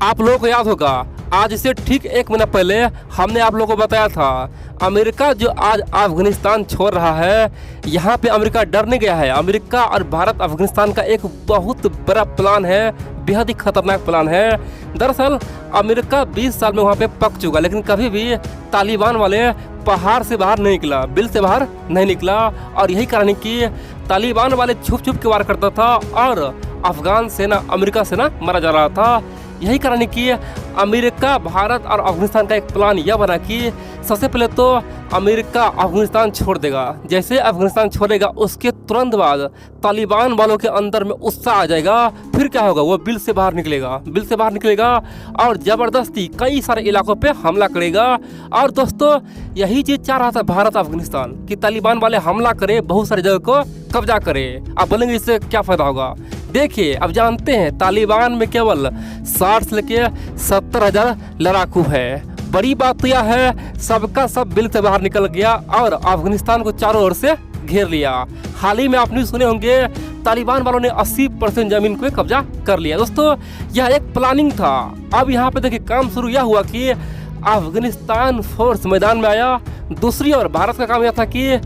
आप लोगों को याद होगा, आज से ठीक 1 महीना पहले हमने आप लोगों को बताया था अमेरिका जो आज अफगानिस्तान छोड़ रहा है, यहाँ पे अमेरिका डर नहीं गया है। अमेरिका और भारत अफगानिस्तान का एक बहुत बड़ा प्लान है, बेहद ही खतरनाक प्लान है। दरअसल अमेरिका 20 साल में वहाँ पे पक चुका, लेकिन कभी भी तालिबान वाले पहाड़ से बाहर नहीं निकला, बिल से बाहर नहीं निकला। और यही कारण है कि तालिबान वाले छुप छुप के वार करता था और अफगान सेना, अमेरिका सेना मारा जा रहा था। यही कारण है कि अमेरिका, भारत और अफगानिस्तान का एक प्लान यह बना कि सबसे पहले तो अमेरिका अफगानिस्तान छोड़ देगा। जैसे अफगानिस्तान छोड़ेगा उसके तुरंत बाद तालिबान वालों के अंदर में उत्साह आ जाएगा। फिर क्या होगा, वो बिल से बाहर निकलेगा और ज़बरदस्ती कई सारे इलाकों पे हमला करेगा। और दोस्तों यही चीज़ चाह रहा था भारत अफगानिस्तान कि तालिबान वाले हमला करे, बहुत सारी जगह को कब्जा करे। आप बोलेंगे इससे क्या फ़ायदा होगा? देखिए, अब जानते हैं तालिबान में केवल 60 से लेके 70,000 लड़ाकू है। बड़ी बात तो यह है सबका सब बिल से बाहर निकल गया और अफगानिस्तान को चारों ओर से घेर लिया। हाल ही में आपने सुने होंगे तालिबान वालों ने 80% जमीन को कब्जा कर लिया। दोस्तों यह एक प्लानिंग था। अब यहाँ पे देखिए काम शुरू यह हुआ कि अफगानिस्तान फोर्स मैदान में आया। दूसरी ओर भारत का काम यह था कि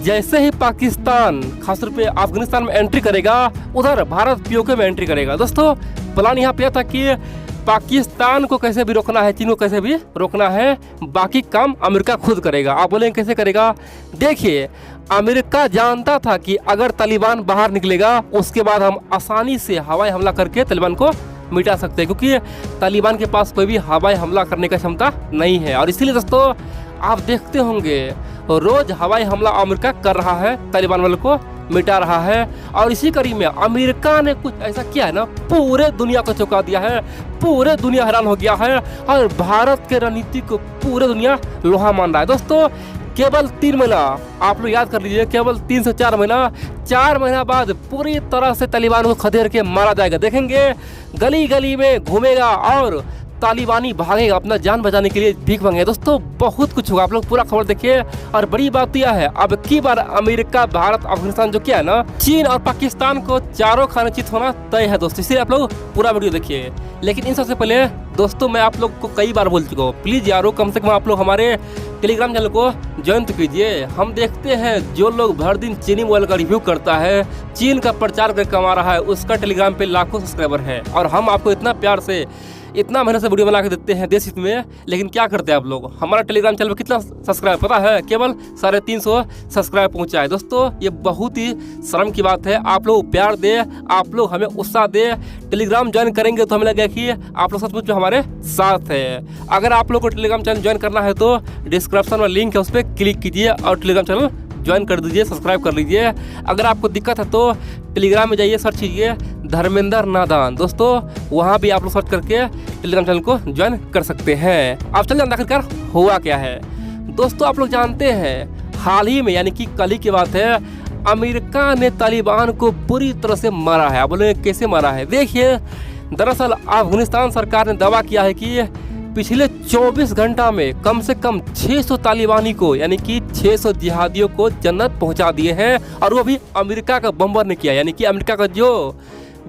जैसे ही पाकिस्तान खासतौर पे अफगानिस्तान में एंट्री करेगा, उधर भारत पीओके में एंट्री करेगा। दोस्तों प्लान यहाँ पे था कि पाकिस्तान को कैसे भी रोकना है, चीन को कैसे भी रोकना है, बाकी काम अमेरिका खुद करेगा। आप बोलेंगे कैसे करेगा? देखिए, अमेरिका जानता था कि अगर तालिबान बाहर निकलेगा उसके बाद हम आसानी से हवाई हमला करके तालिबान को मिटा सकते हैं, क्योंकि तालिबान के पास कोई भी हवाई हमला करने की क्षमता नहीं है। और इसीलिए दोस्तों आप देखते होंगे रोज हवाई हमला अमेरिका कर रहा है, तालिबान वालों को मिटा रहा है। और इसी कड़ी में अमेरिका ने कुछ ऐसा किया है ना, पूरे दुनिया को चौंका दिया है, पूरे दुनिया हैरान हो गया है और भारत के रणनीति को पूरे दुनिया लोहा मान रहा है। दोस्तों केवल 3 महीना आप लोग याद कर लीजिए, केवल 3 से 4 महीना, 4 महीना बाद पूरी तरह से तालिबान को खदेड़ के मारा जाएगा। देखेंगे गली गली में घूमेगा और तालिबानी भागेगा अपना जान बचाने के लिए, भीख मांगेगा। दोस्तों बहुत कुछ होगा, आप लोग पूरा खबर देखिए। और बड़ी बात यह है अब की बार अमेरिका, भारत, अफगानिस्तान जो क्या है ना, चीन और पाकिस्तान को चारों खाने चित होना तय है दोस्तों। इसलिए आप लोग पूरा वीडियो देखिए। लेकिन इन सबसे पहले दोस्तों मैं आप लोग को कई बार बोल चुका हूँ, प्लीज यारो कम से कम आप लोग हमारे टेलीग्राम चैनल को ज्वाइन तो कीजिए। हम देखते हैं जो लोग भर दिन चीनी मोबाइल का रिव्यू करता है, चीन का प्रचार करके कमा रहा है, उसका टेलीग्राम पे लाखों सब्सक्राइबर है। और हम आपको इतना प्यार से, इतना मेहनत से वीडियो बना के देते हैं देश हित में, लेकिन क्या करते हैं आप लोग? हमारा टेलीग्राम चैनल पर कितना सब्सक्राइब पता है? केवल 350 सब्सक्राइब पहुंचा है। दोस्तों ये बहुत ही शर्म की बात है। आप लोग प्यार दे, आप लोग हमें उत्साह दे, टेलीग्राम ज्वाइन करेंगे तो हमें लगेगा कि आप लोग सचमुच में हमारे साथ है। अगर आप लोग को टेलीग्राम चैनल ज्वाइन करना है तो डिस्क्रिप्शन में लिंक है, उस पर क्लिक कीजिए और टेलीग्राम चैनल ज्वाइन कर दीजिए, सब्सक्राइब कर लीजिए। अगर आपको दिक्कत है तो टेलीग्राम में जाइए, सर्च कीजिए धर्मेंद्र नादान। दोस्तों वहाँ भी आप लोग सर्च करके टेलीग्राम चैनल को ज्वाइन कर सकते हैं। अब चलिए आखिरकार हुआ क्या है। दोस्तों आप लोग जानते हैं हाल ही में, यानी कि कल ही की बात है, अमेरिका ने तालिबान को बुरी तरह से मारा है। आप बोले कैसे मारा है? देखिए दरअसल अफगानिस्तान सरकार ने दावा किया है कि पिछले 24 घंटा में कम से कम 600 तालिबानी को, यानी कि 600 जिहादियों को जन्नत पहुंचा दिए हैं। और वो भी अमेरिका का बम्बर ने किया, यानी कि अमेरिका का जो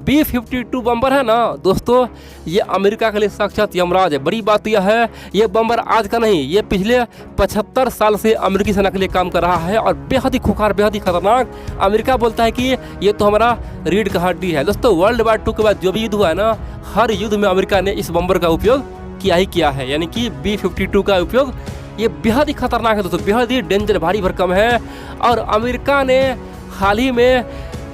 B-52 बम्बर है ना दोस्तों, ये अमेरिका के लिए साक्षात यमराज है। बड़ी बात यह है ये बम्बर आज का नहीं, ये पिछले 75 साल से अमेरिकी सेना के लिए काम कर रहा है और बेहद ही खुखार, बेहद ही खतरनाक। अमेरिका बोलता है कि ये तो हमारा रीढ़ का हड्डी है। दोस्तों वर्ल्ड वार 2 के बाद जो भी युद्ध हुआ है ना, हर युद्ध में अमेरिका ने इस बम्बर का उपयोग किया ही किया है, यानी कि B-52 का उपयोग। ये बेहद ही खतरनाक है दोस्तों, बेहद ही डेंजर, भारी भरकम है। और अमेरिका ने हाल ही में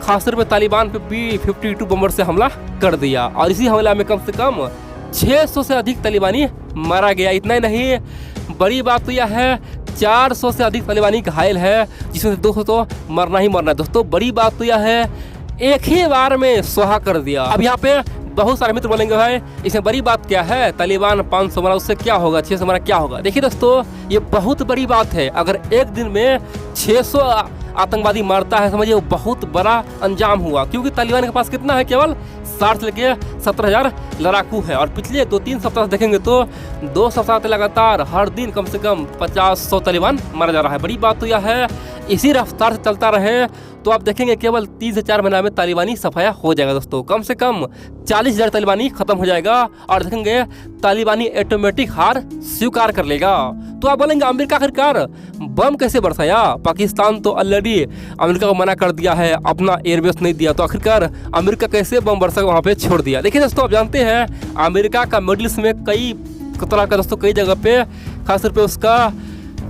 खासतौर पर तालिबान पे B-52 बम्बर से हमला कर दिया और इसी हमला में कम से कम 600 से अधिक तालिबानी मारा गया। इतना ही नहीं, बड़ी बात तो यह है 400 से अधिक तालिबानी घायल है, जिसमें से 200 तो मरना ही मरना है। दोस्तों बड़ी बात तो यह है एक ही बार में स्वाहा कर दिया। अब यहाँ पे बहुत सारे मित्र बोलेंगे भाई इसमें बड़ी बात क्या है, तालिबान 500 मारा उससे क्या होगा, 600 मारा क्या होगा? देखिए दोस्तों ये बहुत बड़ी बात है। अगर एक दिन में 600 आतंकवादी मारता है, समझिए वो बहुत बड़ा अंजाम हुआ, क्योंकि तालिबान के पास कितना है, केवल 60 से लेके 70,000 लड़ाकू है। और पिछले 2-3 सप्ताह देखेंगे तो 2 सप्ताह लगातार हर दिन कम से कम 50-100 तालिबान मारा जा रहा है। बड़ी बात तो यह है इसी रफ्तार से चलता रहे तो आप देखेंगे केवल 3 से 4 महीना में तालिबानी सफाया हो जाएगा दोस्तों। कम से कम 40,000 तालिबानी खत्म हो जाएगा और देखेंगे तालिबानी ऑटोमेटिक हार स्वीकार कर लेगा। तो आप बोलेंगे अमेरिका आखिरकार बम कैसे बरसाया? पाकिस्तान तो ऑलरेडी अमेरिका को मना कर दिया है, अपना एयरबेस नहीं दिया, तो आखिरकार अमेरिका कैसे बम बरसा वहाँ पे छोड़ दिया? देखिए दोस्तों, आप जानते हैं अमेरिका का मिडिल ईस्ट में कई तरह का दोस्तों कई जगह पे खासतौर पे उसका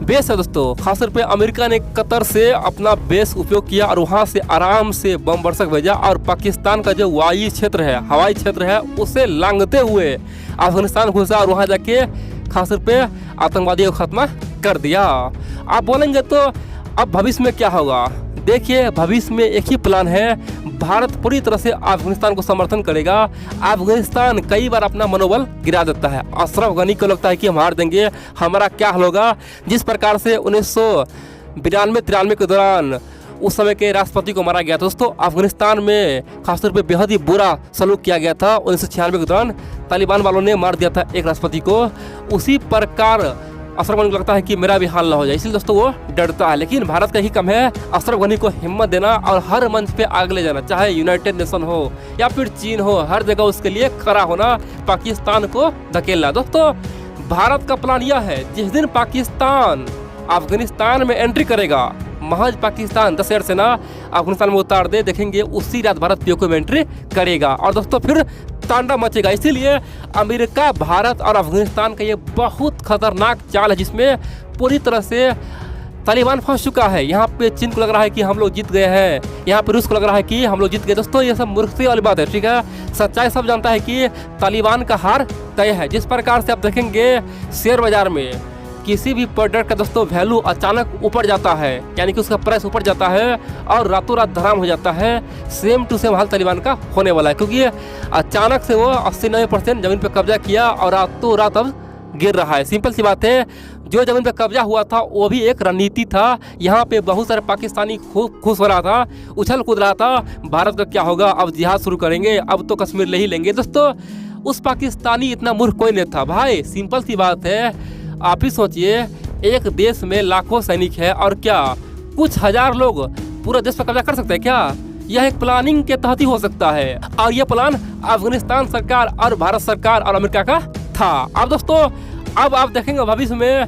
बेस है दोस्तों। खासतौर पे अमेरिका ने कतर से अपना बेस उपयोग किया और वहाँ से आराम से बम बरसक भेजा और पाकिस्तान का जो वायु क्षेत्र है, हवाई क्षेत्र है, उसे लांघते हुए अफगानिस्तान घुसा और वहाँ जाके खासतौर पे आतंकवादियों को खत्म कर दिया। आप बोलेंगे तो अब भविष्य में क्या होगा? देखिए, भविष्य में एक ही प्लान है, भारत पूरी तरह से अफगानिस्तान को समर्थन करेगा। अफगानिस्तान कई बार अपना मनोबल गिरा देता है, अशरफ गनी को लगता है कि हम हार देंगे, हमारा क्या हाल होगा। जिस प्रकार से 1992-93 के दौरान उस समय के राष्ट्रपति को मारा गया था दोस्तों, अफगानिस्तान में खासतौर पे बेहद ही बुरा सलूक किया गया था। 1996 के दौरान तालिबान वालों ने मार दिया था एक राष्ट्रपति को। उसी प्रकार अशरफ गनी को लगता है कि मेरा भी हाल ना हो जाए, इसलिए दोस्तों वो डरता है। लेकिन भारत का ही कम है अशरफ गनी को हिम्मत देना और हर मंच पे आगे ले जाना, चाहे यूनाइटेड नेशन हो या फिर चीन हो, हर जगह उसके लिए खड़ा होना, पाकिस्तान को धकेलना। दोस्तों, भारत का प्लान यह है, जिस दिन पाकिस्तान अफगानिस्तान में एंट्री करेगा, महज पाकिस्तान 10,000 सेना अफगानिस्तान में उतार दे, देखेंगे उसी रात भारत पीओके में एंट्री करेगा और दोस्तों फिर तांडव मचेगा। इसीलिए अमेरिका, भारत और अफगानिस्तान का ये बहुत खतरनाक चाल है, जिसमें पूरी तरह से तालिबान फंस चुका है। यहाँ पे चीन को लग रहा है कि हम लोग जीत गए हैं, यहाँ पे रूस को लग रहा है कि हम लोग जीत गए। दोस्तों, ये सब मूर्खता वाली बात है, ठीक है। सच्चाई सब जानता है कि तालिबान का हार तय है। जिस प्रकार से आप देखेंगे शेयर बाजार में किसी भी प्रोडक्ट का दोस्तों वैल्यू अचानक ऊपर जाता है, यानी कि उसका प्राइस ऊपर जाता है और रातों रात धराम हो जाता है, सेम टू सेम हाल तालिबान का होने वाला है। क्योंकि अचानक से वो 80-90% ज़मीन पर कब्जा किया और रातों रात अब गिर रहा है। सिंपल सी बात है, जो ज़मीन पर कब्जा हुआ था वो भी एक रणनीति था। यहाँ पे बहुत सारे पाकिस्तानी खुश हो रहा था, उछल कूद रहा था, भारत का क्या होगा, अब जिहाद शुरू करेंगे, अब तो कश्मीर ले ही लेंगे। दोस्तों, उस पाकिस्तानी इतना मूर्ख कोई नहीं था भाई। सिंपल सी बात है, आप ही सोचिए, एक देश में लाखों सैनिक है और क्या कुछ हजार लोग पूरा देश पर कब्जा कर सकते हैं क्या? यह एक प्लानिंग के तहत ही हो सकता है और यह प्लान अफगानिस्तान सरकार और भारत सरकार और अमेरिका का था। अब दोस्तों, अब आप देखेंगे भविष्य में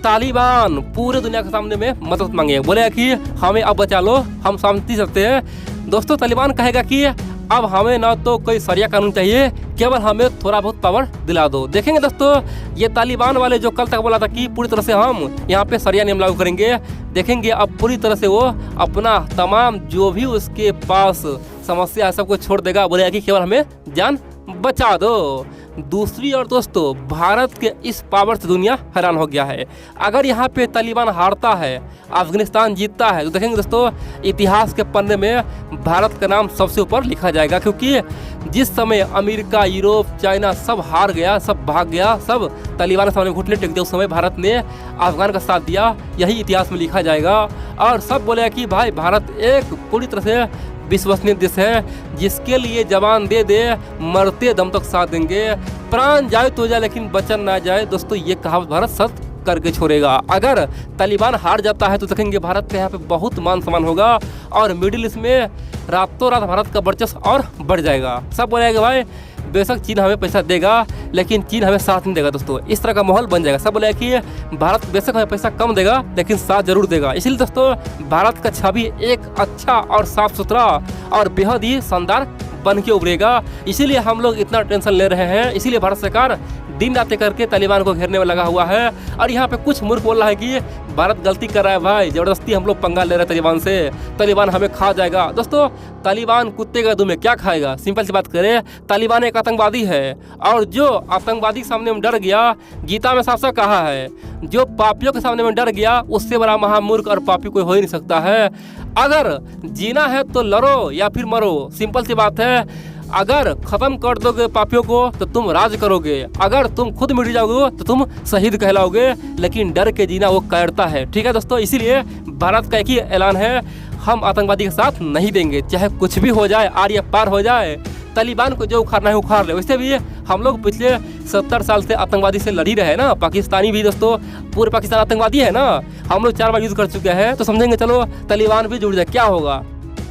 तालिबान पूरे दुनिया के सामने में मदद मांगे, बोले कि हमें अब बचा लो, हम शांति सकते हैं। दोस्तों, तालिबान कहेगा कि अब हमें ना तो कोई शरिया कानून चाहिए, केवल हमें थोड़ा बहुत पावर दिला दो। देखेंगे दोस्तों, ये तालिबान वाले जो कल तक बोला था कि पूरी तरह से हम यहाँ पे शरिया नियम लागू करेंगे, देखेंगे अब पूरी तरह से वो अपना तमाम जो भी उसके पास समस्या है सबको छोड़ देगा, बोलेगा कि केवल हमें जान बचा दो। दूसरी ओर दोस्तों, भारत के इस पावर से दुनिया हैरान हो गया है। अगर यहाँ पे तालिबान हारता है, अफगानिस्तान जीतता है, तो देखेंगे दोस्तों इतिहास के पन्ने में भारत का नाम सबसे ऊपर लिखा जाएगा। क्योंकि जिस समय अमेरिका, यूरोप, चाइना सब हार गया, सब भाग गया, सब तालिबान के सामने घुटने टेक दिया, उस समय भारत ने अफगान का साथ दिया, यही इतिहास में लिखा जाएगा। और सब बोलेगा कि भाई भारत एक पूरी तरह से विश्वसनीय देश है, जिसके लिए जवान दे दे, मरते दम तक साथ देंगे, प्राण जाए तो जाए लेकिन वचन ना जाए। दोस्तों, ये कहावत भारत सत्य करके छोड़ेगा। अगर तालिबान हार जाता है तो देखेंगे भारत के यहाँ पे बहुत मान सम्मान होगा और मिडिल ईस्ट में रातों रात भारत का वर्चस्व और बढ़ जाएगा। सब बोलेगा भाई बेशक चीन हमें पैसा देगा लेकिन चीन हमें साथ नहीं देगा। दोस्तों, इस तरह का माहौल बन जाएगा। सब बोलेगा कि भारत बेशक हमें पैसा कम देगा लेकिन साथ जरूर देगा। इसलिए दोस्तों, भारत का छवि एक अच्छा और साफ सुथरा और बेहद ही शानदार बन के उभरेगा। इसीलिए हम लोग इतना टेंशन ले रहे हैं। इसीलिए भारत सरकार दिन रात करके तालिबान को घेरने में लगा हुआ है। और यहाँ पे कुछ मूर्ख बोल रहा है कि भारत गलती कर रहा है, भाई जबरदस्ती हम लोग पंगा ले रहे हैं तालिबान से, तालिबान हमें खा जाएगा। दोस्तों, तालिबान कुत्ते का दुम क्या खाएगा? सिंपल सी बात करें, तालिबान एक आतंकवादी है और जो आतंकवादी के सामने में डर गया, गीता में साफ साफ कहा है, जो पापियों के सामने में डर गया उससे बड़ा महामूर्ख और पापी कोई हो ही नहीं सकता है। अगर जीना है तो लड़ो या फिर मरो, सिंपल सी बात है। अगर खत्म कर दोगे पापियों को तो तुम राज करोगे, अगर तुम खुद मिट जाओगे तो तुम शहीद कहलाओगे, लेकिन डर के जीना वो कायरता है। ठीक है दोस्तों, इसीलिए भारत का एक ही ऐलान है, हम आतंकवादी के साथ नहीं देंगे, चाहे कुछ भी हो जाए, आर या पार हो जाए, तालिबान को जो उखाड़ना है उखाड़ ले। वैसे भी हम लोग पिछले 70 साल से आतंकवादी से लड़ ही रहे हैं ना। पाकिस्तानी भी दोस्तों, पूरे पाकिस्तान आतंकवादी है ना। हम लोग 4 बार युद्ध कर चुके हैं, तो समझेंगे चलो तालिबान भी जुड़ जाए, क्या होगा।